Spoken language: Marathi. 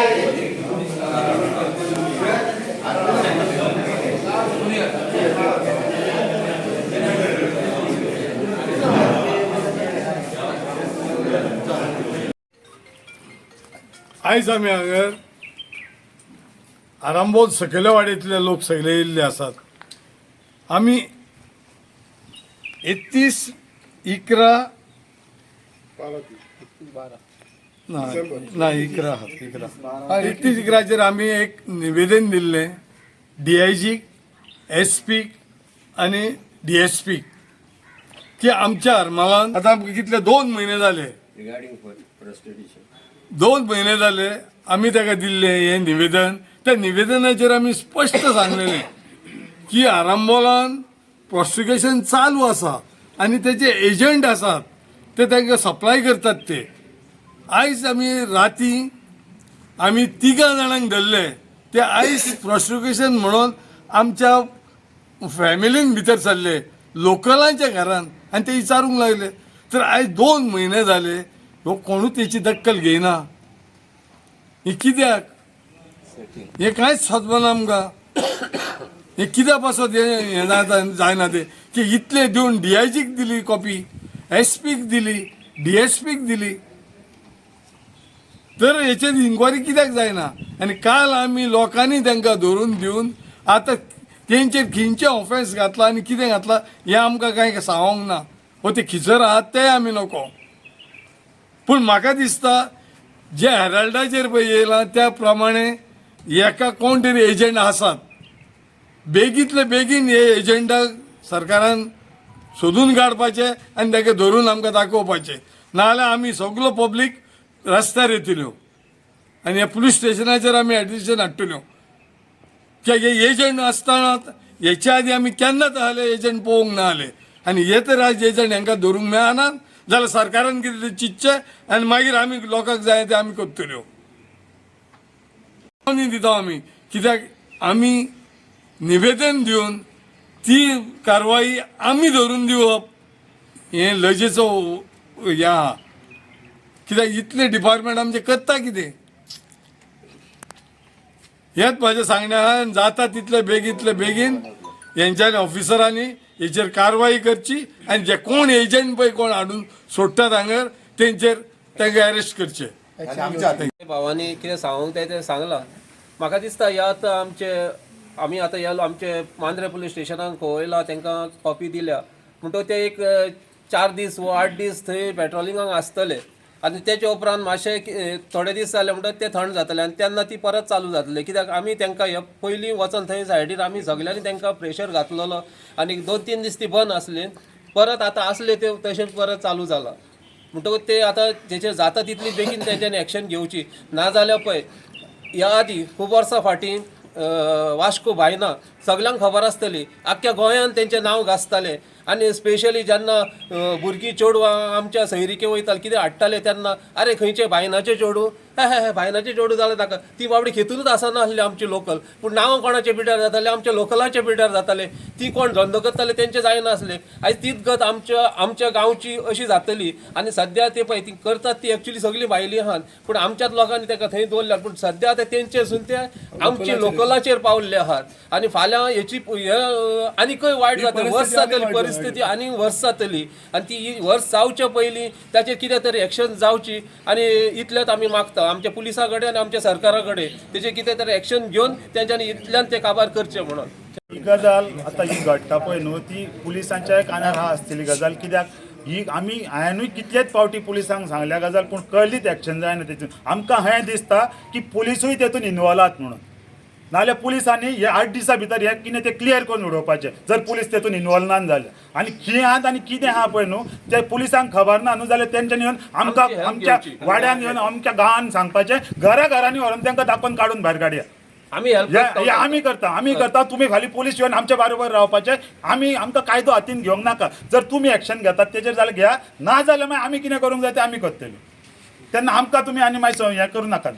आयज आमी हांगर आरांबोल सकयल्या वाड्यातले लोक सगळे येयल्ले आसात. आमी 31/11 आमी एक निवेदन दिल्लें DIG, SP आनी DSP की आमच्या हरमळान आतां कितले 2 म्हयने जाले, 2 म्हयने जाले आमी ताका दिल्ले हे निवेदन. त्या निवेदनाचेर आमी स्पश्ट सांगलेले की आरांबोलान प्रोसिक्युशन चालू आसा आनी तेचे एजंट आसात ते तांकां सप्लाय करतात. ते आयज आमी राती आमी 3 जाणांक धरले. ते आयज प्रोसिक्युशन म्हणून आमच्या फॅमिलीन भितर सरले लोकलांच्या घरान आनी ते विचारूंक लागले. तर आयज 2 म्हयने जाले हो कोणूच तेची दखल घेयना. हे कित्याक? हे कांयच समजना आमकां. हे कित्याक पासत हे जायना ते की इतले दिवन DIGक दिली कॉपी, SPक दिली, DSPक दिली, तर हेचेर इन्क्वायरी कित्याक जायना? आनी काल आमी लोकांनी तांकां धरून दिवन आतां तेंचेर खंयचे ऑफेन्स घातला आनी कितें घातला हें आमकां कांय सांगोंक ना. हो ते खिसर आहात ते आमी नको. पूण म्हाका दिसता जे हेराल्डाचेर पळय येयलां त्या प्रमाणे एका कोण तरी एजंट आसात. बेगींतले बेगीन हे एजंटाक सरकारान सोदून काडपाचें आनी ताका धरून आमकां दाखोवपाचें. नाजाल्यार आमी सगळो पब्लीक रस्त्यार येतल्यो आनी ह्या पुलीस स्टेशनाचेर आमी एडिशन हाडटल्यो. कित्याक हे एजंट आसतना हेच्या आदी आमी केन्नाच आहले एजंट पळोवंक ना जाले आनी हे तर आज एजंट हांकां धरूंक मेळना जाल्यार सरकारान कितें तें चिंतचें आनी मागीर आमी लोकांक जाय ते आमी करतल्यो. दिता आमी कित्याक आमी निवेदन दिवन ती कारवाई आमी धरून दिवप हे लजेचो हें आहा. कित्याक इतले डिपार्टमेंट आमचे करता कितें? हेच म्हाजें सांगणें आहा. जाता तितले बेगीन हेंच्यांनी ऑफिसरांनी हेचेर कारवाई करची आनी जे कोण एजंट पळय कोण हाडून सोडटात हांगर तेंचेर तांकां अरेस्ट करचे. भावानी कितें सांगूंक तें सांगलां. म्हाका दिसता हे आतां आमी आतां येयलो आमचे मांद्रे पुलीस स्टेशनाक वयला तांकां कॉपी दिल्या म्हणटकूच ते एक 4 दीस वा 8 दीस थंय पेट्रोलिंगाक आसतले आनी तेच्या उपरांत मातशे थोडे दीस जाले म्हणटकच ते थंड जातले आनी तेन्ना ती परत चालू जातले. कित्याक आमी तांकां हे पयलीं वचोन थंय सायडीर आमी सगल्यांनी तांकां प्रेशर घातलेलो आनी 2-3 दीस ती बंद आसली. परत आतां आसले ते तशें परत चालू जाला म्हणटकूच ते आतां तेचेर जाता तितली बेगीन तेंच्यांनी एक्शन घेवची. नाजाल्यार पळय ह्या आदी खूब वर्सां फाटीं वास्को बायना सगळ्यांक खबर आसतली. आख्ख्या गोंयांत तेंचें नांव गाजतालें आनी स्पेशली जेन्ना भुरगीं चेडवां आमच्या सैरिके वयताले कितें हाडटाले तेन्ना आरे खंयचे बायनाचे चेडू हे बायनाचे चेडू जालें ताका ती बाबडी खेतूनच आसना आसली आमची लोकल. पूण नांव कोणाचे पिड्यार जाताले? आमच्या लोकलाचे पिड्यार जाताले. ती कोण धंदो करताले तेंचे जायनासले. आयज तीच गत आमच्या गांवची अशी जातली आनी सद्या ते पळय ती करतात ती एक्चुली सगळीं भायलीं आहात पूण आमच्याच लोकांनी ताका थंय दवरल्यात. पूण सद्या आतां तेंचेरसून ते आमच्या लोकलाचेर पावल्ले आहात आनी फाल्यां हेची आनीकय वायट जातली, वर्स जातली परिस्थिती आनी वर्स जातली आनी ती वर्स जावचे पयलीं ताचेर कितें तरी एक्शन जावची. आनी इतलेंच आमी मागता आमच्या पुलिसा कडेन आनी आमच्या सरकारा कडेन तेजेर कितें तरी एक्शन घेवन तेंच्यांनी इतल्यान ते काबार करचें म्हणून. ही गजाल आतां ही घडटा पळय न्हू ती पुलिसांच्या कानार हा आसतली गजाल. कित्याक ही आमी हांवेंनूय कितलेच फावटी पुलिसांक सांगल्या गजाल पूण कळलीच एक्शन जायना तेतून. आमकां हें दिसता की पुलिसूय तेतून इनवॉल्व आहात म्हणून. नाल्यार पुलिसांनी हे 8 दिसां भितर हे कितें तें क्लियर करून उडोवपाचें जर पुलीस तेतून इनवॉल्व ना जाले. आनी खीं आहात आनी कितें आहा पळय न्हू ते पुलिसांक खबर ना न्हू जाल्यार तेंच्यांनी येवन आमकां आमच्या वाड्यान येवन आमच्या गांवांत सांगपाचें, घराघरांनी व्हरून तांकां दाखोवन काडून भायर काडया. आमी करता तुम्ही खाली पुलीस येवन आमच्या बरोबर रावपाचें. आमकां कायदो हातीन घेवंक नाका. जर तुमी एक्शन घेतात तेजेर जाल्यार घ्या, ना जाल्यार मागीर आमी कितें करूंक जाय तें आमी करतली. तेन्ना आमकां तुमी आनी मागीर हें करूं नाका.